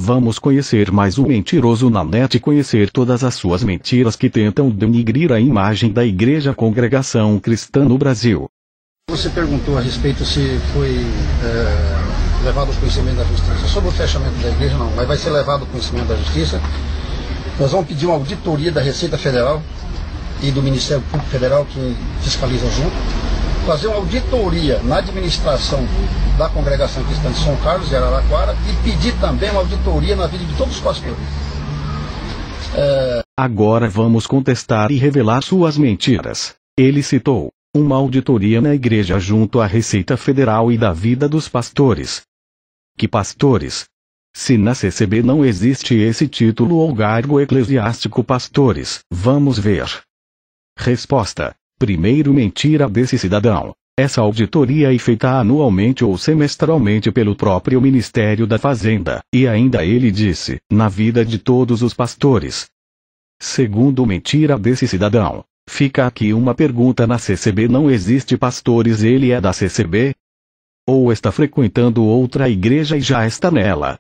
Vamos conhecer mais um mentiroso na net e conhecer todas as suas mentiras que tentam denigrir a imagem da Igreja Congregação Cristã no Brasil. Você perguntou a respeito se foi levado ao conhecimento da Justiça. Sobre o fechamento da igreja, não, mas vai ser levado ao conhecimento da Justiça. Nós vamos pedir uma auditoria da Receita Federal e do Ministério Público Federal, que fiscaliza junto, fazer uma auditoria na administração da Congregação Cristã de São Carlos e Araraquara e pedir também uma auditoria na vida de todos os pastores. Agora vamos contestar e revelar suas mentiras. Ele citou uma auditoria na igreja junto à Receita Federal e da vida dos pastores. Que pastores? Se na CCB não existe esse título ou cargo eclesiástico pastores, vamos ver. Resposta. Primeiro, mentira desse cidadão. Essa auditoria é feita anualmente ou semestralmente pelo próprio Ministério da Fazenda, e ainda ele disse, na vida de todos os pastores. Segundo, mentira desse cidadão. Fica aqui uma pergunta: na CCB não existe pastores, ele é da CCB? Ou está frequentando outra igreja e já está nela?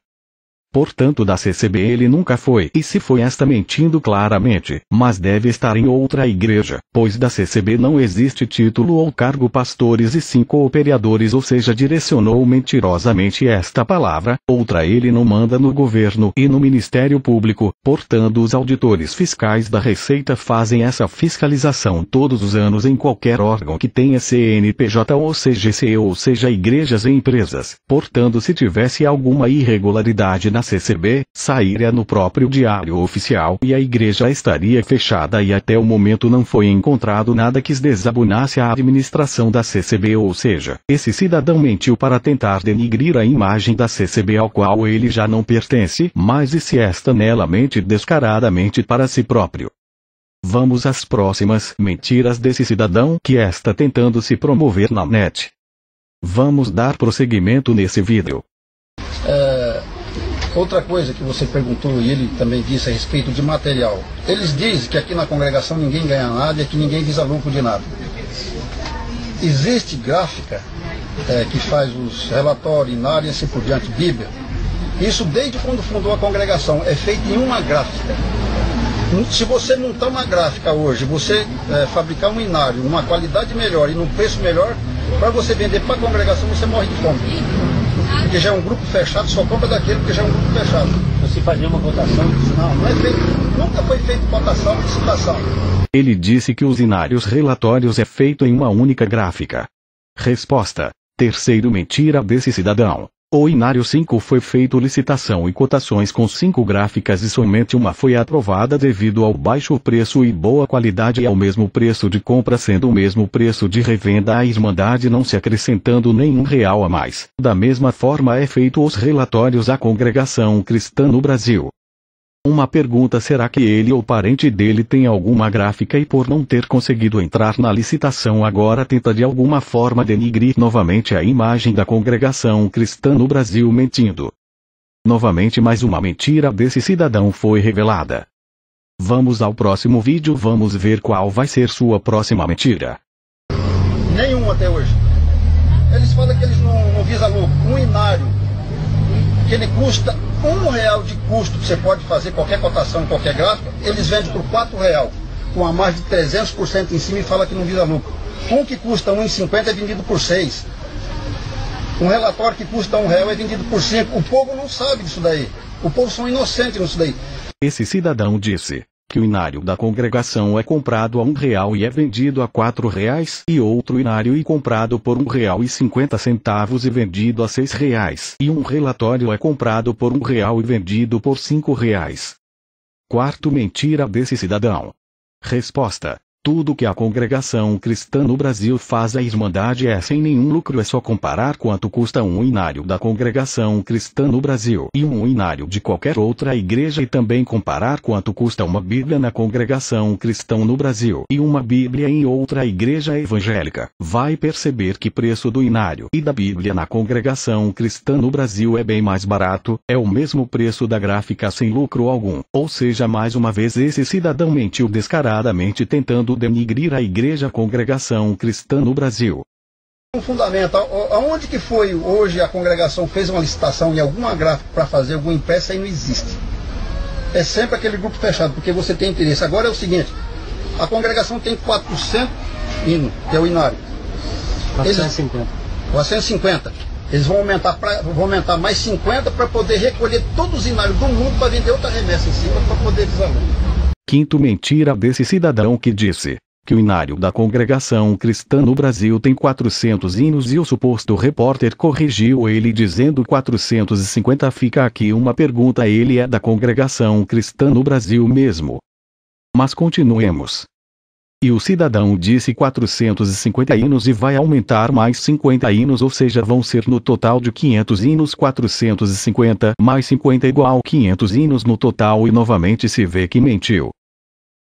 Portanto, da CCB ele nunca foi, e se foi, está mentindo claramente, mas deve estar em outra igreja, pois da CCB não existe título ou cargo pastores e sim cooperadores, ou seja, direcionou mentirosamente esta palavra, outra ele não manda no governo e no Ministério Público, portanto os auditores fiscais da Receita fazem essa fiscalização todos os anos em qualquer órgão que tenha CNPJ ou CGC, ou seja, igrejas e empresas, portanto se tivesse alguma irregularidade na CCB, sairia no próprio Diário Oficial e a igreja estaria fechada, e até o momento não foi encontrado nada que desabonasse a administração da CCB, ou seja, esse cidadão mentiu para tentar denigrir a imagem da CCB ao qual ele já não pertence, mas e se esta nela mente descaradamente para si próprio. Vamos às próximas mentiras desse cidadão que está tentando se promover na net. Vamos dar prosseguimento nesse vídeo. Outra coisa que você perguntou e ele também disse a respeito de material. Eles dizem que aqui na congregação ninguém ganha nada e que ninguém visa lucro de nada. Existe gráfica que faz os relatórios, inário e assim por diante, Bíblia. Isso desde quando fundou a congregação, é feito em uma gráfica. Se você montar uma gráfica hoje, você fabricar um inário, uma qualidade melhor e num preço melhor, para você vender para a congregação você morre de fome. Porque já é um grupo fechado, só compra daquele porque já é um grupo fechado. Você fazia uma cotação? Não é feito, nunca foi feito cotação, licitação. Ele disse que os inários relatórios é feito em uma única gráfica. Resposta. Terceiro, mentira desse cidadão. O inário 5 foi feito licitação e cotações com 5 gráficas e somente uma foi aprovada devido ao baixo preço e boa qualidade e ao mesmo preço de compra, sendo o mesmo preço de revenda à Irmandade, não se acrescentando nenhum real a mais. Da mesma forma é feito os relatórios à Congregação Cristã no Brasil. Uma pergunta: será que ele ou parente dele tem alguma gráfica e por não ter conseguido entrar na licitação agora tenta de alguma forma denigrir novamente a imagem da Congregação Cristã no Brasil mentindo? Novamente mais uma mentira desse cidadão foi revelada. Vamos ao próximo vídeo, vamos ver qual vai ser sua próxima mentira. Nenhum até hoje. Eles falam que eles não visam lucro. Um inário que ele custa R$1 de custo, que você pode fazer qualquer cotação em qualquer gráfica, eles vendem por R$4, com a margem de 300% em cima, e fala que não visa lucro. Um que custa R$1,50 é vendido por R$6. Um relatório que custa R$1 é vendido por R$5. O povo não sabe disso daí. O povo são inocentes nisso daí. Esse cidadão disse que o inário da congregação é comprado a R$1 e é vendido a R$4, e outro inário é comprado por R$1,50 e vendido a R$6, e um relatório é comprado por R$1 e vendido por R$5. Quarto, mentira desse cidadão. Resposta. Tudo que a Congregação Cristã no Brasil faz à Irmandade é sem nenhum lucro, é só comparar quanto custa um inário da Congregação Cristã no Brasil e um inário de qualquer outra igreja, e também comparar quanto custa uma Bíblia na Congregação Cristã no Brasil e uma Bíblia em outra igreja evangélica. Vai perceber que o preço do inário e da Bíblia na Congregação Cristã no Brasil é bem mais barato, é o mesmo preço da gráfica sem lucro algum. Ou seja, mais uma vez esse cidadão mentiu descaradamente tentando denigrir a Igreja Congregação Cristã no Brasil. Um fundamento, aonde que foi hoje a congregação fez uma licitação em alguma gráfica para fazer algum impresso, aí não existe. É sempre aquele grupo fechado, porque você tem interesse. Agora é o seguinte, a congregação tem 400 hinos, que é o inário. 450. 450. Eles vão aumentar mais 50 para poder recolher todos os inários do mundo para vender outra remessa em cima para poder desalar. Quinto mentira desse cidadão que disse que o inário da congregação cristã no Brasil tem 400 hinos e o suposto repórter corrigiu ele dizendo 450. Fica aqui uma pergunta: ele é da congregação cristã no Brasil mesmo? Mas continuemos. E o cidadão disse 450 hinos e vai aumentar mais 50 hinos, ou seja, vão ser no total de 500 hinos. 450 mais 50 igual 500 hinos no total, e novamente se vê que mentiu.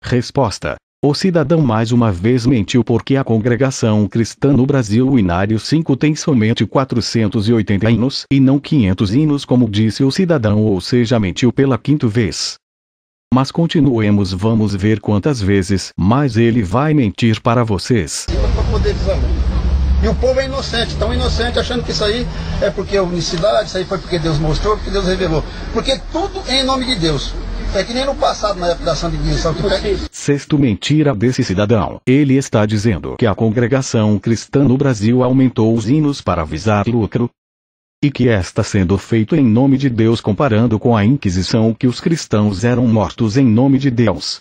Resposta: o cidadão mais uma vez mentiu, porque a congregação cristã no Brasil, o inário 5, tem somente 480 hinos, e não 500 hinos como disse o cidadão, ou seja, mentiu pela quinta vez. Mas continuemos, vamos ver quantas vezes mais ele vai mentir para vocês. Para poder desalar. E o povo é inocente, tão inocente, achando que isso aí é porque é unicidade, isso aí foi porque Deus mostrou, porque Deus revelou. Porque tudo em nome de Deus. É que nem no passado, na época da Santa Inquisição. Sexto mentira desse cidadão. Ele está dizendo que a congregação cristã no Brasil aumentou os hinos para visar lucro, e que está sendo feito em nome de Deus, comparando com a Inquisição, que os cristãos eram mortos em nome de Deus.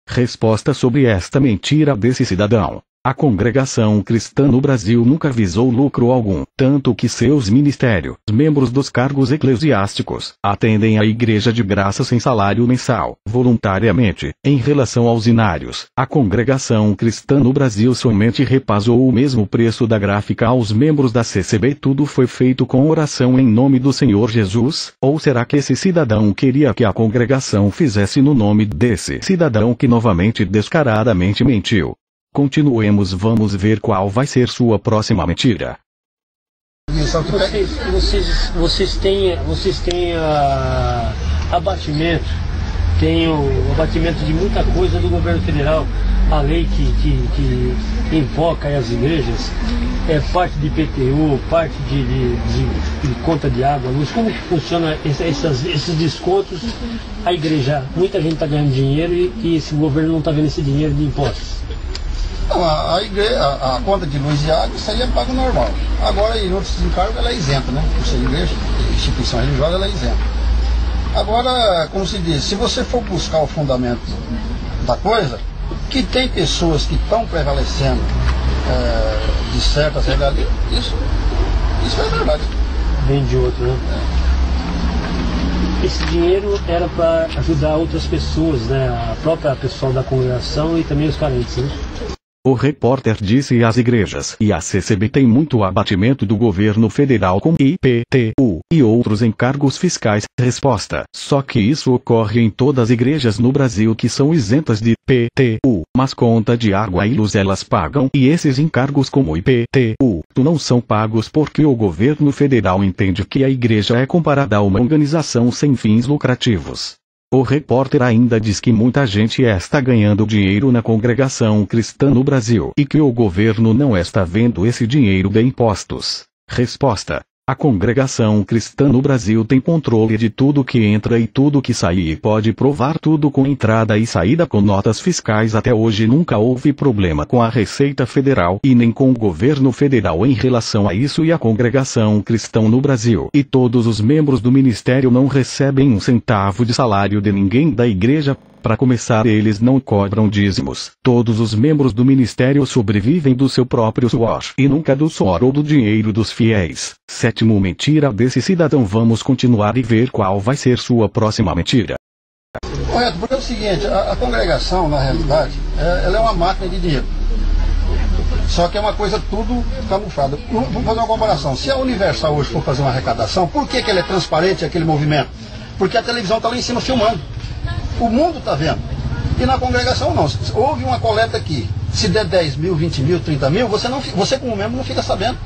Resposta sobre esta mentira desse cidadão: a congregação cristã no Brasil nunca visou lucro algum, tanto que seus ministérios, membros dos cargos eclesiásticos, atendem a igreja de graça sem salário mensal, voluntariamente. Em relação aos inários, a congregação cristã no Brasil somente repassou o mesmo preço da gráfica aos membros da CCB. Tudo foi feito com oração em nome do Senhor Jesus? Ou será que esse cidadão queria que a congregação fizesse no nome desse cidadão que novamente descaradamente mentiu? Continuemos, vamos ver qual vai ser sua próxima mentira. Vocês têm abatimento, tem o abatimento de muita coisa do governo federal, a lei que invoca as igrejas, parte de IPTU, parte de conta de água, luz. Como que funciona esses descontos? A igreja, muita gente está ganhando dinheiro e esse governo não está vendo esse dinheiro de impostos. Não, a conta de luz e água, isso aí é pago normal. Agora, em outros encargos, ela é isenta, né? Por ser igreja, instituição religiosa, ela é isenta. Agora, como se diz, se você for buscar o fundamento da coisa, que tem pessoas que estão prevalecendo de certas regalias, isso é verdade. Vem de outro, né? Esse dinheiro era para ajudar outras pessoas, né? A própria pessoal da congregação e também os carentes, né? O repórter disse às igrejas e a CCB tem muito abatimento do governo federal com IPTU e outros encargos fiscais. Resposta: só que isso ocorre em todas as igrejas no Brasil que são isentas de IPTU, mas conta de água e luz elas pagam, e esses encargos como IPTU não são pagos porque o governo federal entende que a igreja é comparada a uma organização sem fins lucrativos. O repórter ainda diz que muita gente está ganhando dinheiro na congregação cristã no Brasil e que o governo não está vendo esse dinheiro de impostos. Resposta: a congregação cristã no Brasil tem controle de tudo que entra e tudo que sai e pode provar tudo com entrada e saída com notas fiscais. Até hoje nunca houve problema com a Receita Federal e nem com o governo federal em relação a isso, e a congregação cristã no Brasil e todos os membros do ministério não recebem um centavo de salário de ninguém da igreja. Para começar, eles não cobram dízimos. Todos os membros do ministério sobrevivem do seu próprio suor e nunca do suor ou do dinheiro dos fiéis. Sétimo mentira desse cidadão. Vamos continuar e ver qual vai ser sua próxima mentira. Correto, porque é o seguinte, a congregação, na realidade, ela é uma máquina de dinheiro. Só que é uma coisa tudo camuflada. Vamos fazer uma comparação. Se a Universal hoje for fazer uma arrecadação, por que ela é transparente, aquele movimento? Porque a televisão está lá em cima filmando. O mundo está vendo. E na congregação não. Houve uma coleta aqui. Se der 10 mil, 20 mil, 30 mil, você como membro não fica sabendo.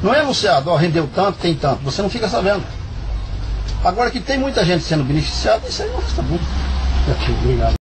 Não é anunciado, rendeu tanto, tem tanto. Você não fica sabendo. Agora que tem muita gente sendo beneficiada, isso aí não resta muito.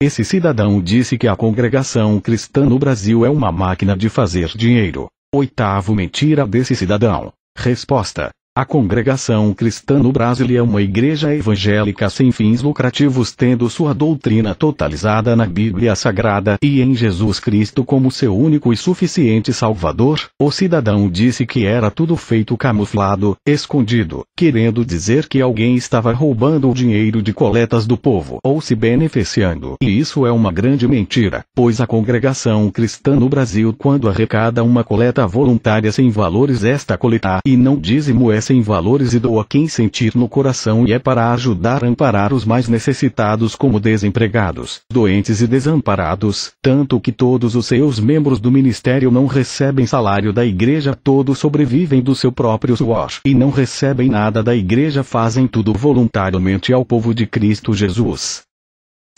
Esse cidadão disse que a congregação cristã no Brasil é uma máquina de fazer dinheiro. Oitavo mentira desse cidadão. Resposta. A Congregação Cristã no Brasil é uma igreja evangélica sem fins lucrativos, tendo sua doutrina totalizada na Bíblia Sagrada e em Jesus Cristo como seu único e suficiente Salvador. O cidadão disse que era tudo feito camuflado, escondido, querendo dizer que alguém estava roubando o dinheiro de coletas do povo ou se beneficiando. E isso é uma grande mentira, pois a Congregação Cristã no Brasil, quando arrecada uma coleta voluntária sem valores, esta coleta e não dízimo é sem valores e doa quem sentir no coração, e é para ajudar a amparar os mais necessitados como desempregados, doentes e desamparados, tanto que todos os seus membros do ministério não recebem salário da igreja, todos sobrevivem do seu próprio suor e não recebem nada da igreja, fazem tudo voluntariamente ao povo de Cristo Jesus.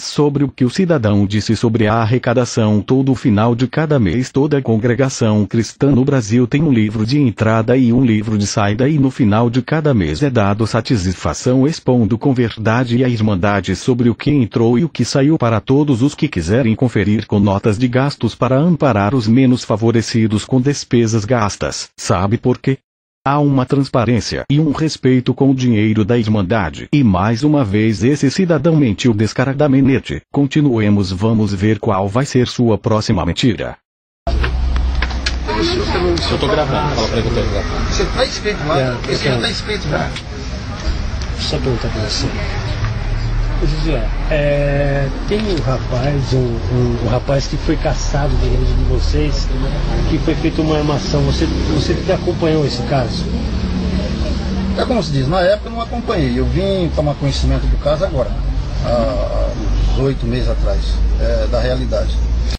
Sobre o que o cidadão disse sobre a arrecadação, todo final de cada mês toda a Congregação Cristã no Brasil tem um livro de entrada e um livro de saída, e no final de cada mês é dado satisfação expondo com verdade e a irmandade sobre o que entrou e o que saiu para todos os que quiserem conferir, com notas de gastos para amparar os menos favorecidos com despesas gastas. Sabe por quê? Há uma transparência e um respeito com o dinheiro da irmandade. E mais uma vez esse cidadão mentiu descaradamente. Continuemos, vamos ver qual vai ser sua próxima mentira. Eu tô gravando, fala pra ele que eu tô gravando. Você tá inscrito lá? Esse já tá inscrito lá. Só perguntar pra você. José, tem um rapaz, um rapaz que foi caçado da igreja de vocês, que foi feita uma armação. Você que acompanhou esse caso? É como se diz, na época eu não acompanhei. Eu vim tomar conhecimento do caso agora, há uns 8 meses atrás, da realidade.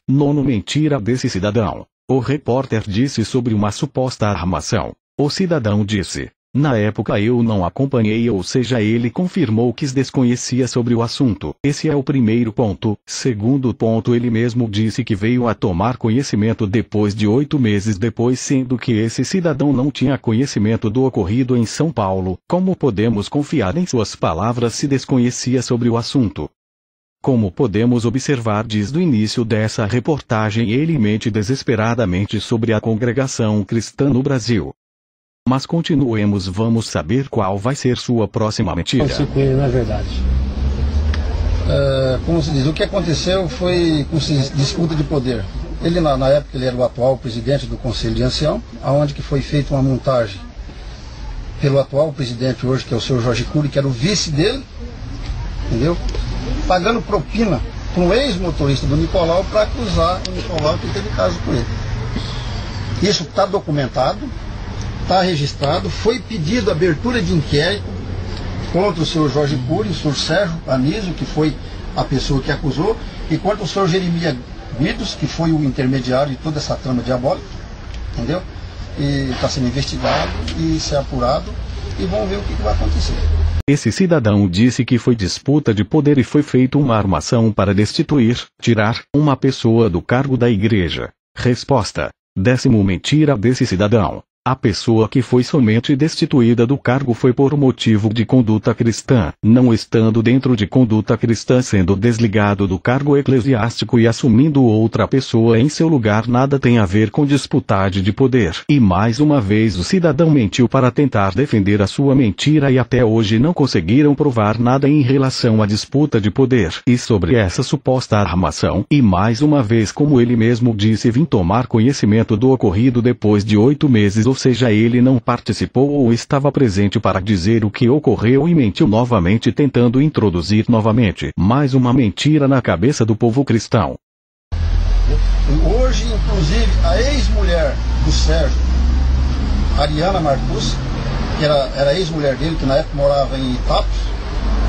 Nono mentira desse cidadão. O repórter disse sobre uma suposta armação. O cidadão disse: na época eu não acompanhei, ou seja, ele confirmou que desconhecia sobre o assunto. Esse é o primeiro ponto. Segundo ponto, ele mesmo disse que veio a tomar conhecimento depois de 8 meses depois, sendo que esse cidadão não tinha conhecimento do ocorrido em São Paulo. Como podemos confiar em suas palavras se desconhecia sobre o assunto? Como podemos observar desde o início dessa reportagem, ele mente desesperadamente sobre a Congregação Cristã no Brasil. Mas continuemos, vamos saber qual vai ser sua próxima mentira. Aconteceu com ele, na verdade. Como se diz, o que aconteceu foi com disputa de poder. Ele na época ele era o atual presidente do Conselho de Ancião, aonde que foi feita uma montagem pelo atual presidente hoje, que é o senhor Jorge Cury, que era o vice dele, entendeu? Pagando propina para um ex-motorista do Nicolau para acusar o Nicolau que teve caso com ele. Isso está documentado, está registrado, foi pedido abertura de inquérito contra o senhor Jorge Cury, o senhor Sérgio Anísio, que foi a pessoa que acusou, e contra o senhor Jeremias Guidos, que foi o intermediário de toda essa trama diabólica, entendeu? E está sendo investigado e ser apurado, e vamos ver o que vai acontecer. Esse cidadão disse que foi disputa de poder e foi feita uma armação para destituir, tirar, uma pessoa do cargo da igreja. Resposta. Décimo mentira desse cidadão. A pessoa que foi somente destituída do cargo foi por motivo de conduta cristã, não estando dentro de conduta cristã, sendo desligado do cargo eclesiástico e assumindo outra pessoa em seu lugar. Nada tem a ver com disputa de poder. E mais uma vez o cidadão mentiu para tentar defender a sua mentira, e até hoje não conseguiram provar nada em relação à disputa de poder e sobre essa suposta armação. E mais uma vez, como ele mesmo disse, vim tomar conhecimento do ocorrido depois de 8 meses, ou seja, ele não participou ou estava presente para dizer o que ocorreu, e mentiu novamente, tentando introduzir novamente mais uma mentira na cabeça do povo cristão. Hoje, inclusive, a ex-mulher do Sérgio, Ariana Marcus, que era ex-mulher dele, que na época morava em Itapos,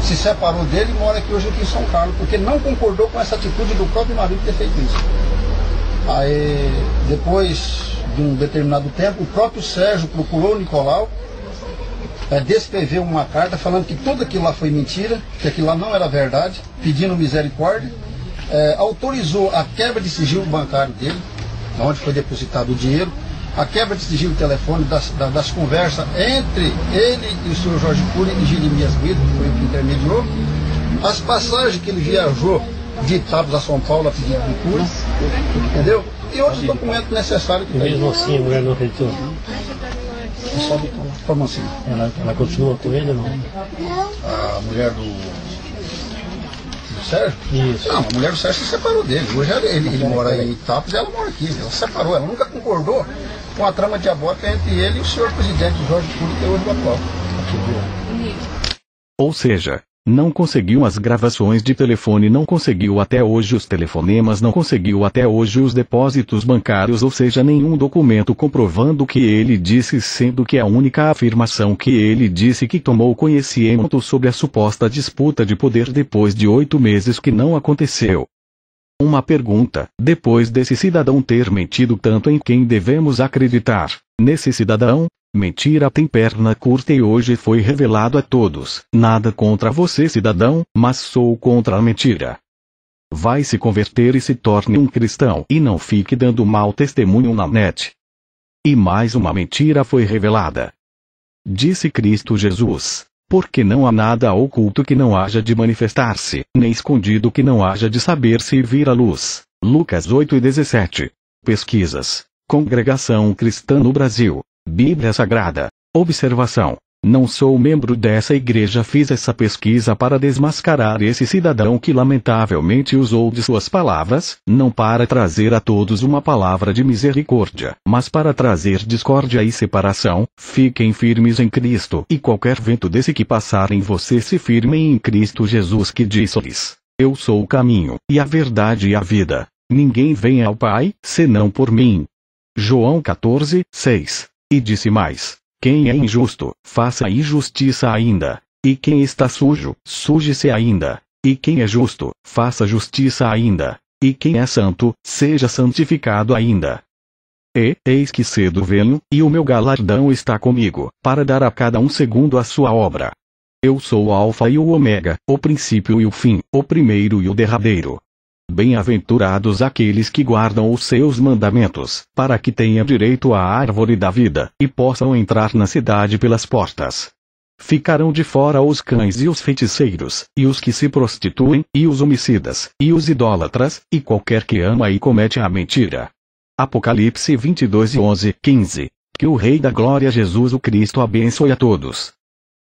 se separou dele e mora aqui hoje aqui em São Carlos, porque não concordou com essa atitude do próprio marido ter feito isso. Aí, depois de um determinado tempo, o próprio Sérgio procurou o Nicolau, descreveu uma carta falando que tudo aquilo lá foi mentira, que aquilo lá não era verdade, pedindo misericórdia, autorizou a quebra de sigilo bancário dele, onde foi depositado o dinheiro, a quebra de sigilo telefônico das conversas entre ele e o senhor Jorge Cury e Jeremias Guido, que foi o que intermediou, as passagens que ele viajou de Itapos a São Paulo a pedido do Cury, entendeu? e outros documentos necessários que tem. Mesmo assim a mulher não acreditou? Como assim? Ela continua com ele ou não? A mulher do Sérgio? Isso. Não, a mulher do Sérgio se separou dele. Hoje ele mora em Itapos e ela mora aqui. Ela se separou, ela nunca concordou com a trama diabólica entre ele e o senhor presidente Jorge Cury, que é hoje o atual. Ou seja, não conseguiu as gravações de telefone, não conseguiu até hoje os telefonemas, não conseguiu até hoje os depósitos bancários, ou seja, nenhum documento comprovando o que ele disse, sendo que a única afirmação que ele disse que tomou conhecimento sobre a suposta disputa de poder depois de 8 meses que não aconteceu. Uma pergunta: depois desse cidadão ter mentido tanto, em quem devemos acreditar? Nesse cidadão? Mentira tem perna curta e hoje foi revelado a todos. Nada contra você, cidadão, mas sou contra a mentira. Vai se converter e se torne um cristão e não fique dando mau testemunho na net. E mais uma mentira foi revelada. Disse Cristo Jesus: porque não há nada oculto que não haja de manifestar-se, nem escondido que não haja de saber-se e vir à luz. Lucas 8:17. Pesquisas. Congregação Cristã no Brasil. Bíblia Sagrada. Observação: não sou membro dessa igreja, fiz essa pesquisa para desmascarar esse cidadão que lamentavelmente usou de suas palavras, não para trazer a todos uma palavra de misericórdia, mas para trazer discórdia e separação. Fiquem firmes em Cristo, e qualquer vento desse que passar em você, se firmem em Cristo Jesus, que disse-lhes: eu sou o caminho, e a verdade e a vida. Ninguém vem ao Pai, senão por mim. João 14:6. E disse mais: quem é injusto, faça injustiça ainda. E quem está sujo, suje-se ainda. E quem é justo, faça justiça ainda. E quem é santo, seja santificado ainda. E, eis que cedo venho, e o meu galardão está comigo, para dar a cada um segundo a sua obra. Eu sou o Alfa e o Ômega, o princípio e o fim, o primeiro e o derradeiro. Bem-aventurados aqueles que guardam os seus mandamentos, para que tenham direito à árvore da vida, e possam entrar na cidade pelas portas. Ficarão de fora os cães e os feiticeiros, e os que se prostituem, e os homicidas, e os idólatras, e qualquer que ama e comete a mentira. Apocalipse 22:11-15. Que o Rei da Glória Jesus o Cristo abençoe a todos.